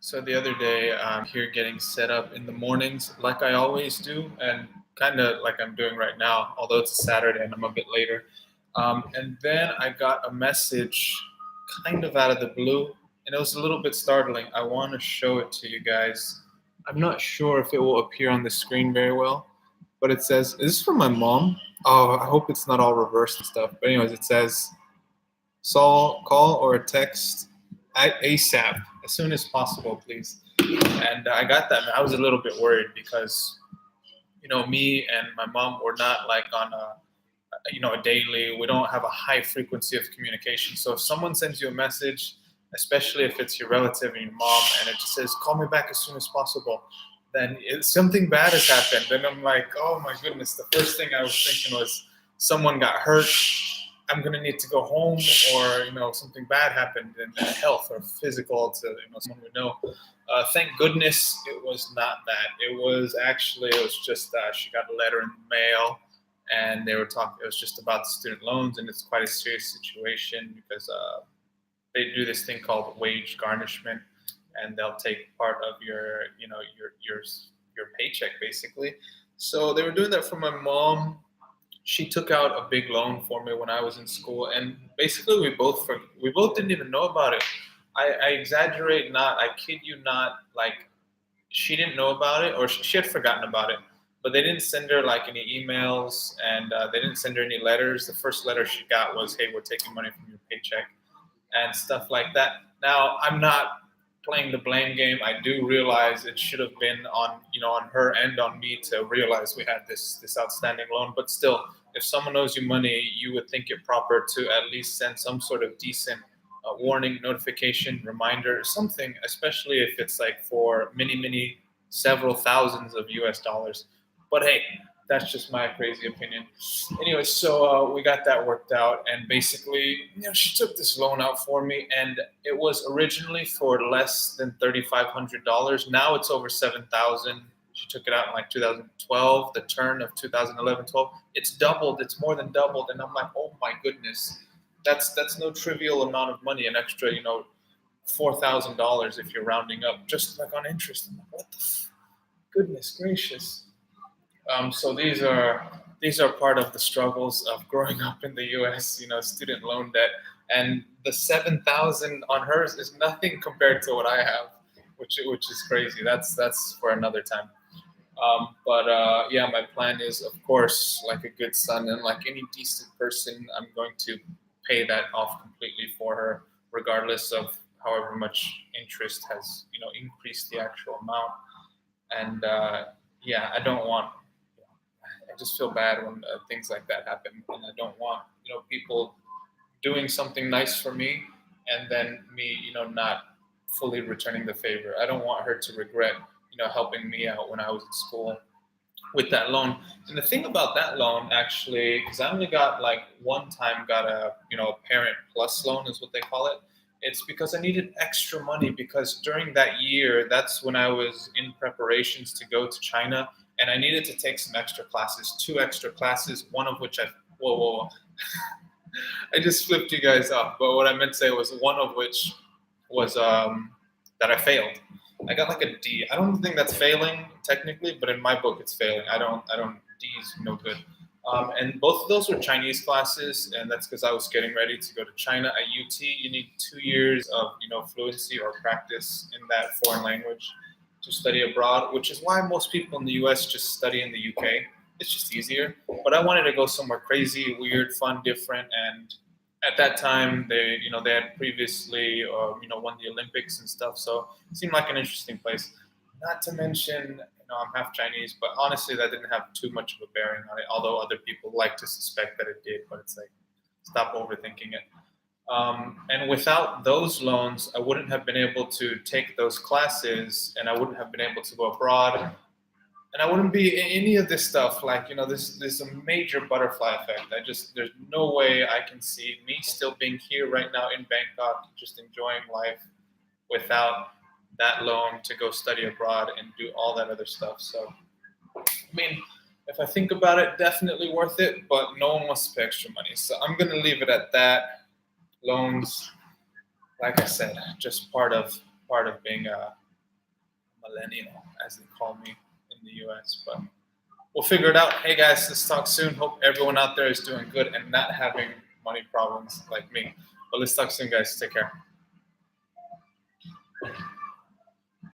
So the other day, I'm here getting set up in the mornings, like I always do, and kind of like I'm doing right now, although it's a Saturday and I'm a bit later. And then I got a message kind of out of the blue, and it was a little bit startling. I want to show it to you guys. I'm not sure if it will appear on the screen very well, but it says, "Is this from my mom?" Oh, I hope it's not all reversed and stuff. But anyways, it says, "Saul, call or text ASAP, as soon as possible, please." And I got that. And I was a little bit worried because, me and my mom were not like on a daily. We don't have a high frequency of communication. So if someone sends you a message, especially if it's your relative and your mom, and it just says, "Call me back as soon as possible," then something bad has happened. And I'm like, oh my goodness. The first thing I was thinking was someone got hurt. I'm gonna need to go home, or something bad happened in health or physical to someone we know. Thank goodness it was not that. It was just she got a letter in the mail, and they were talking. It was just about the student loans, and it's quite a serious situation because they do this thing called wage garnishment, and they'll take part of your paycheck basically. So they were doing that for my mom. She took out a big loan for me when I was in school, and basically we both didn't even know about it. I exaggerate not, I kid you not. Like, she didn't know about it, or she had forgotten about it. But they didn't send her like any emails, and they didn't send her any letters. The first letter she got was, "Hey, we're taking money from your paycheck," and stuff like that. Now, I'm not playing the blame game. I do realize it should have been on her and on me to realize we had this outstanding loan. But still, if someone owes you money, you would think it proper to at least send some sort of decent warning, notification, reminder, something. Especially if it's like for many, several thousands of US dollars. But hey, that's just my crazy opinion. Anyway, so we got that worked out, and basically, she took this loan out for me, and it was originally for less than $3,500. Now it's over 7,000. She took it out in like 2012, the turn of 2011-12. It's doubled. It's more than doubled, and I'm like, oh my goodness, that's no trivial amount of money. An extra, $4,000 if you're rounding up, just like on interest. I'm like, what the goodness gracious. So these are part of the struggles of growing up in the U.S. Student loan debt, and the 7,000 on hers is nothing compared to what I have, which is crazy. That's for another time. But yeah, my plan is, of course, like a good son and like any decent person, I'm going to pay that off completely for her, regardless of however much interest has increased the actual amount. And yeah, I don't want. I just feel bad when things like that happen, and I don't want people doing something nice for me, and then me not fully returning the favor. I don't want her to regret helping me out when I was in school with that loan. And the thing about that loan, actually, because I only got like one time got a a parent plus loan is what they call it. It's because I needed extra money, because during that year, that's when I was in preparations to go to China, and I needed to take some extra classes, two extra classes, one of which whoa. I just flipped you guys off. But what I meant to say was one of which was that I failed. I got like a D. I don't think that's failing technically, but in my book it's failing. I don't. D is no good. And both of those were Chinese classes, and that's because I was getting ready to go to China at UT. You need 2 years of fluency or practice in that foreign language to study abroad, which is why most people in the U.S. just study in the U.K. It's just easier. But I wanted to go somewhere crazy, weird, fun, different, and at that time they had previously won the Olympics and stuff, so it seemed like an interesting place. Not to mention, I'm half Chinese, but honestly, that didn't have too much of a bearing on it. Although other people like to suspect that it did, but it's like, stop overthinking it. And without those loans, I wouldn't have been able to take those classes, and I wouldn't have been able to go abroad, and I wouldn't be in any of this stuff. Like, there's a major butterfly effect. There's no way I can see me still being here right now in Bangkok, just enjoying life without that loan to go study abroad and do all that other stuff. So, I mean, if I think about it, definitely worth it, but no one wants to pay extra money. So I'm going to leave it at that. Loans, like I said, just part of being millennial, as they call me in the US. But we'll figure it out. Hey guys, let's talk soon. Hope everyone out there is doing good and not having money problems like me. But let's talk soon, guys. Take care.